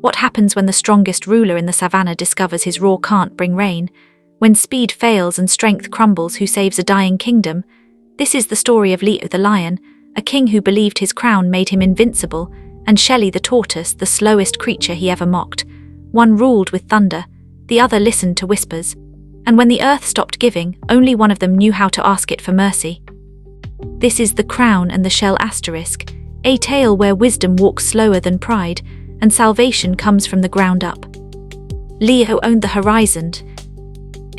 What happens when the strongest ruler in the savannah discovers his roar can't bring rain? When speed fails and strength crumbles, who saves a dying kingdom? This is the story of Leo the lion, a king who believed his crown made him invincible, and Shelly the tortoise, the slowest creature he ever mocked. One ruled with thunder, the other listened to whispers. And when the earth stopped giving, only one of them knew how to ask it for mercy. This is The Crown and the Shell Asterisk, a tale where wisdom walks slower than pride, and salvation comes from the ground up. Leo owned the horizon.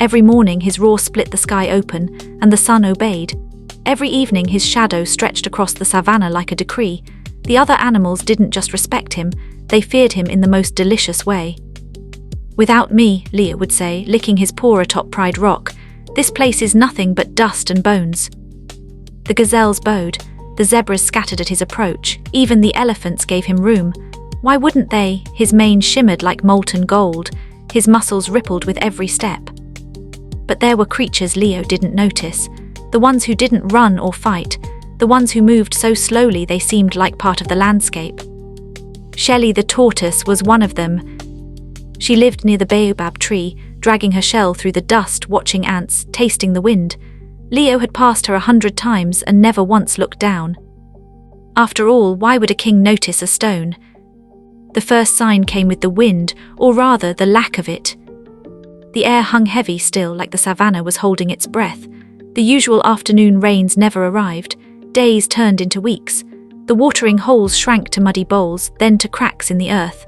Every morning his roar split the sky open, and the sun obeyed. Every evening his shadow stretched across the savannah like a decree. The other animals didn't just respect him, they feared him in the most delicious way. "Without me," Leo would say, licking his paw atop Pride Rock, "this place is nothing but dust and bones." The gazelles bowed, the zebras scattered at his approach, even the elephants gave him room. Why wouldn't they? His mane shimmered like molten gold, his muscles rippled with every step. But there were creatures Leo didn't notice, the ones who didn't run or fight, the ones who moved so slowly they seemed like part of the landscape. Shelly the tortoise was one of them. She lived near the baobab tree, dragging her shell through the dust, watching ants, tasting the wind. Leo had passed her 100 times and never once looked down. After all, why would a king notice a stone? The first sign came with the wind, or rather the lack of it. The air hung heavy still, like the savannah was holding its breath. The usual afternoon rains never arrived. Days turned into weeks. The watering holes shrank to muddy bowls, then to cracks in the earth.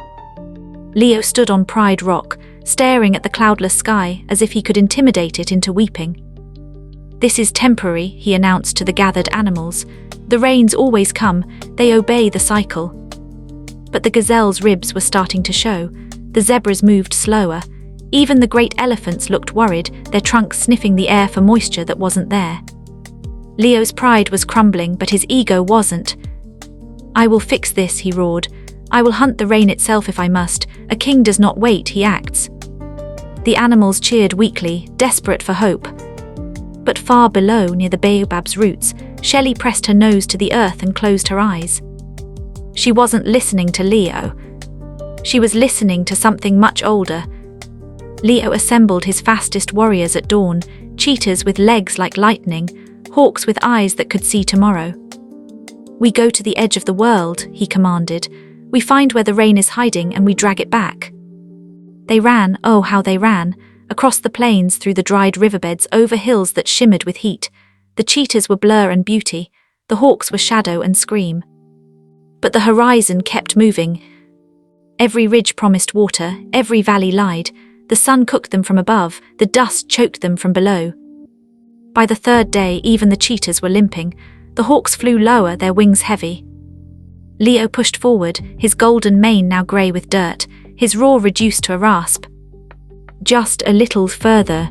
Leo stood on Pride Rock, staring at the cloudless sky as if he could intimidate it into weeping. "This is temporary," he announced to the gathered animals. "The rains always come, they obey the cycle." But the gazelle's ribs were starting to show. The zebras moved slower. Even the great elephants looked worried, their trunks sniffing the air for moisture that wasn't there. Leo's pride was crumbling, but his ego wasn't. "I will fix this," he roared. "I will hunt the rain itself if I must. A king does not wait, he acts." The animals cheered weakly, desperate for hope. But far below, near the baobab's roots, Shelly pressed her nose to the earth and closed her eyes. She wasn't listening to Leo. She was listening to something much older. Leo assembled his fastest warriors at dawn, cheetahs with legs like lightning, hawks with eyes that could see tomorrow. "We go to the edge of the world," he commanded. "We find where the rain is hiding and we drag it back." They ran, oh how they ran, across the plains, through the dried riverbeds, over hills that shimmered with heat. The cheetahs were blur and beauty, the hawks were shadow and scream. But the horizon kept moving. Every ridge promised water, every valley lied. The sun cooked them from above, the dust choked them from below. By the third day, even the cheetahs were limping. The hawks flew lower, their wings heavy. Leo pushed forward, his golden mane now grey with dirt, his roar reduced to a rasp. Just a little further.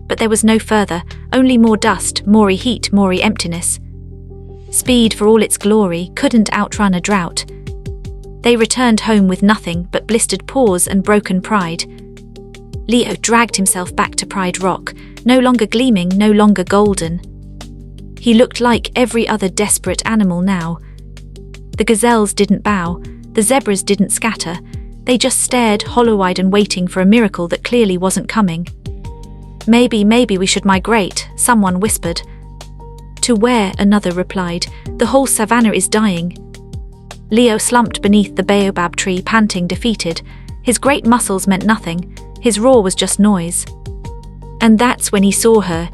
But there was no further, only more dust, more heat, more emptiness. Speed, for all its glory, couldn't outrun a drought. They returned home with nothing but blistered paws and broken pride. Leo dragged himself back to Pride Rock, no longer gleaming, no longer golden. He looked like every other desperate animal now. The gazelles didn't bow, the zebras didn't scatter, they just stared, hollow-eyed and waiting for a miracle that clearly wasn't coming. Maybe we should migrate," someone whispered. "To where?" another replied. "The whole savannah is dying." Leo slumped beneath the baobab tree, panting, defeated. His great muscles meant nothing, his roar was just noise. And that's when he saw her.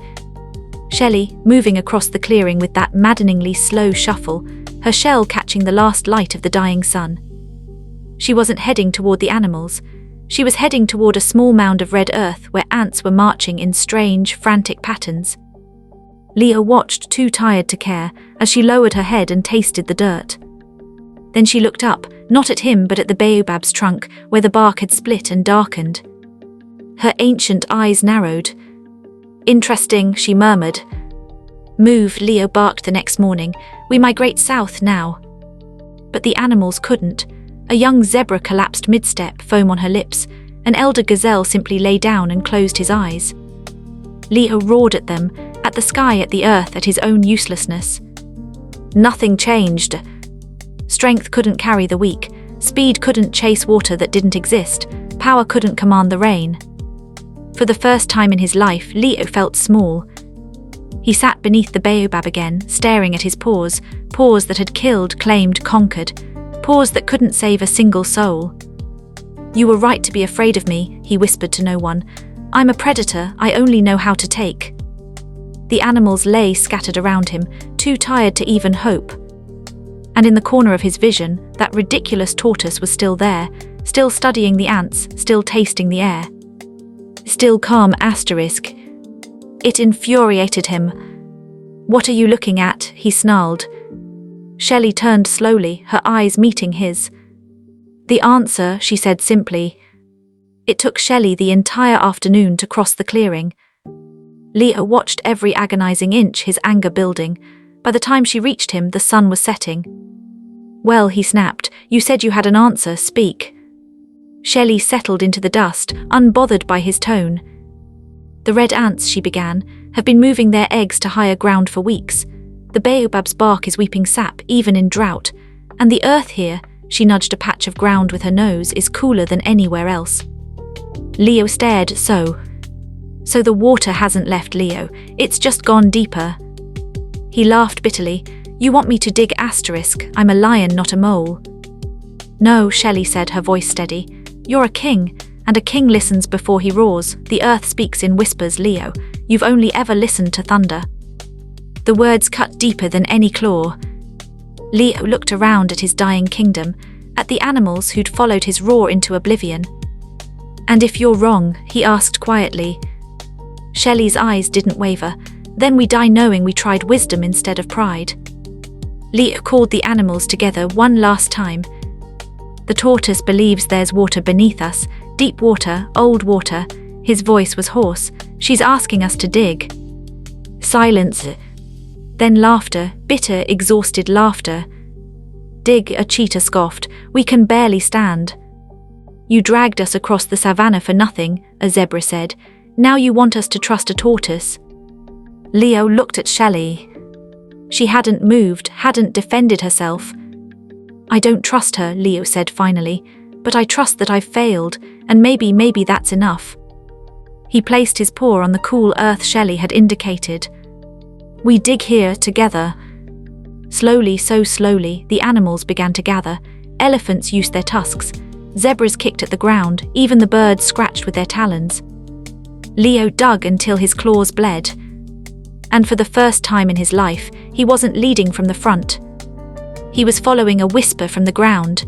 Shelly, moving across the clearing with that maddeningly slow shuffle, her shell catching the last light of the dying sun. She wasn't heading toward the animals. She was heading toward a small mound of red earth where ants were marching in strange, frantic patterns. Leo watched, too tired to care, as she lowered her head and tasted the dirt. Then she looked up, not at him but at the baobab's trunk, where the bark had split and darkened. Her ancient eyes narrowed. "Interesting," she murmured. "Move," Leo barked the next morning. "We migrate south now." But the animals couldn't. A young zebra collapsed mid-step, foam on her lips. An elder gazelle simply lay down and closed his eyes. Leo roared at them, at the sky, at the earth, at his own uselessness. Nothing changed. Strength couldn't carry the weak. Speed couldn't chase water that didn't exist. Power couldn't command the rain. For the first time in his life, Leo felt small. He sat beneath the baobab again, staring at his paws that had killed, claimed, conquered, paws that couldn't save a single soul. "You were right to be afraid of me," he whispered to no one. "I'm a predator, I only know how to take." The animals lay scattered around him, too tired to even hope. And in the corner of his vision, that ridiculous tortoise was still there, still studying the ants, still tasting the air. Still calm. It infuriated him. "What are you looking at?" he snarled. Shelly turned slowly, her eyes meeting his. "The answer," she said simply. It took Shelly the entire afternoon to cross the clearing. Leo watched every agonizing inch, his anger building. By the time she reached him, the sun was setting. "Well," he snapped, "you said you had an answer, speak." Shelly settled into the dust, unbothered by his tone. "The red ants," she began, "have been moving their eggs to higher ground for weeks. The baobab's bark is weeping sap, even in drought. And the earth here," she nudged a patch of ground with her nose, "is cooler than anywhere else." Leo stared. So the water hasn't left Leo, it's just gone deeper." He laughed bitterly. "You want me to dig asterisk? I'm a lion, not a mole." "No," Shelly said, her voice steady. "You're a king, and a king listens before he roars. The earth speaks in whispers, Leo. You've only ever listened to thunder." The words cut deeper than any claw. Leo looked around at his dying kingdom, at the animals who'd followed his roar into oblivion. "And if you're wrong?" he asked quietly. Shelly's eyes didn't waver. "Then we die knowing we tried wisdom instead of pride." Leo called the animals together one last time. "The tortoise believes there's water beneath us, deep water, old water." His voice was hoarse. "She's asking us to dig." Silence. Then laughter, bitter, exhausted laughter. "Dig," a cheetah scoffed. "We can barely stand." "You dragged us across the savannah for nothing," a zebra said. "Now you want us to trust a tortoise." Leo looked at Shelly. She hadn't moved, hadn't defended herself. "I don't trust her," Leo said finally, "but I trust that I've failed, and maybe that's enough." He placed his paw on the cool earth Shelly had indicated. "We dig here together." Slowly, so slowly, the animals began to gather. Elephants used their tusks. Zebras kicked at the ground, even the birds scratched with their talons. Leo dug until his claws bled. And for the first time in his life, he wasn't leading from the front. He was following a whisper from the ground.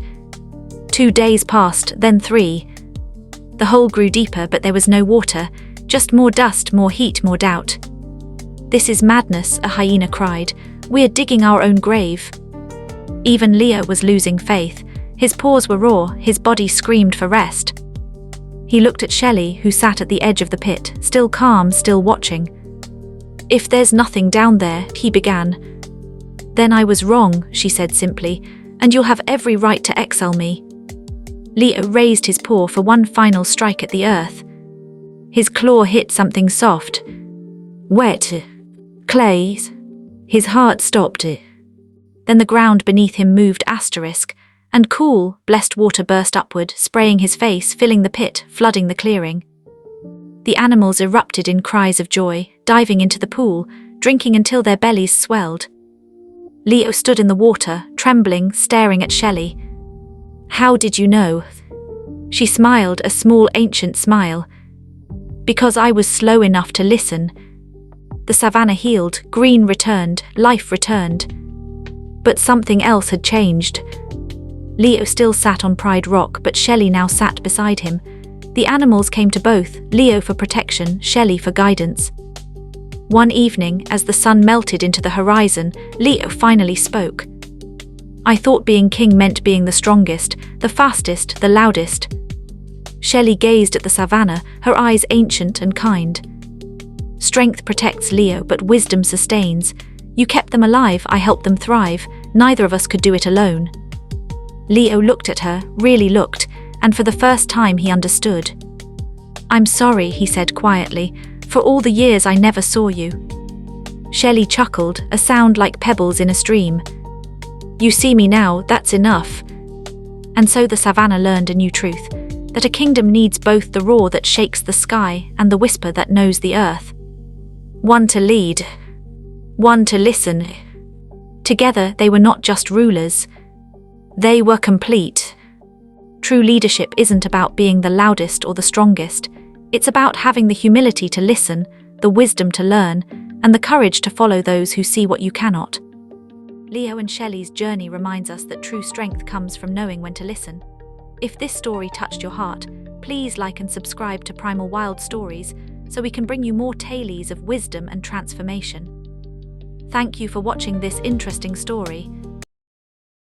2 days passed, then 3. The hole grew deeper, but there was no water, just more dust, more heat, more doubt. "This is madness," a hyena cried. "We're digging our own grave." Even Leo was losing faith. His paws were raw, his body screamed for rest. He looked at Shelly, who sat at the edge of the pit, still calm, still watching. "If there's nothing down there," he began. "Then I was wrong," she said simply, "and you'll have every right to exile me." Leo raised his paw for one final strike at the earth. His claw hit something soft. Wet. Clay. His heart stopped. Then the ground beneath him moved asterisk, and cool, blessed water burst upward, spraying his face, filling the pit, flooding the clearing. The animals erupted in cries of joy, diving into the pool, drinking until their bellies swelled. Leo stood in the water, trembling, staring at Shelly. "How did you know?" She smiled, a small ancient smile. "Because I was slow enough to listen." The savannah healed, green returned, life returned. But something else had changed. Leo still sat on Pride Rock, but Shelly now sat beside him. The animals came to both, Leo for protection, Shelly for guidance. One evening, as the sun melted into the horizon, Leo finally spoke. "I thought being king meant being the strongest, the fastest, the loudest." Shelly gazed at the savannah, her eyes ancient and kind. "Strength protects, Leo, but wisdom sustains. You kept them alive, I helped them thrive. Neither of us could do it alone." Leo looked at her, really looked, and for the first time he understood. "I'm sorry," he said quietly, "for all the years I never saw you." Shelly chuckled, a sound like pebbles in a stream. "You see me now, that's enough." And so the Savanna learned a new truth, that a kingdom needs both the roar that shakes the sky and the whisper that knows the earth. One to lead, one to listen. Together they were not just rulers, they were complete. True leadership isn't about being the loudest or the strongest, it's about having the humility to listen, the wisdom to learn, and the courage to follow those who see what you cannot. Leo and Shelly's journey reminds us that true strength comes from knowing when to listen. If this story touched your heart, please like and subscribe to Primal Wild Stories so we can bring you more tales of wisdom and transformation. Thank you for watching this interesting story.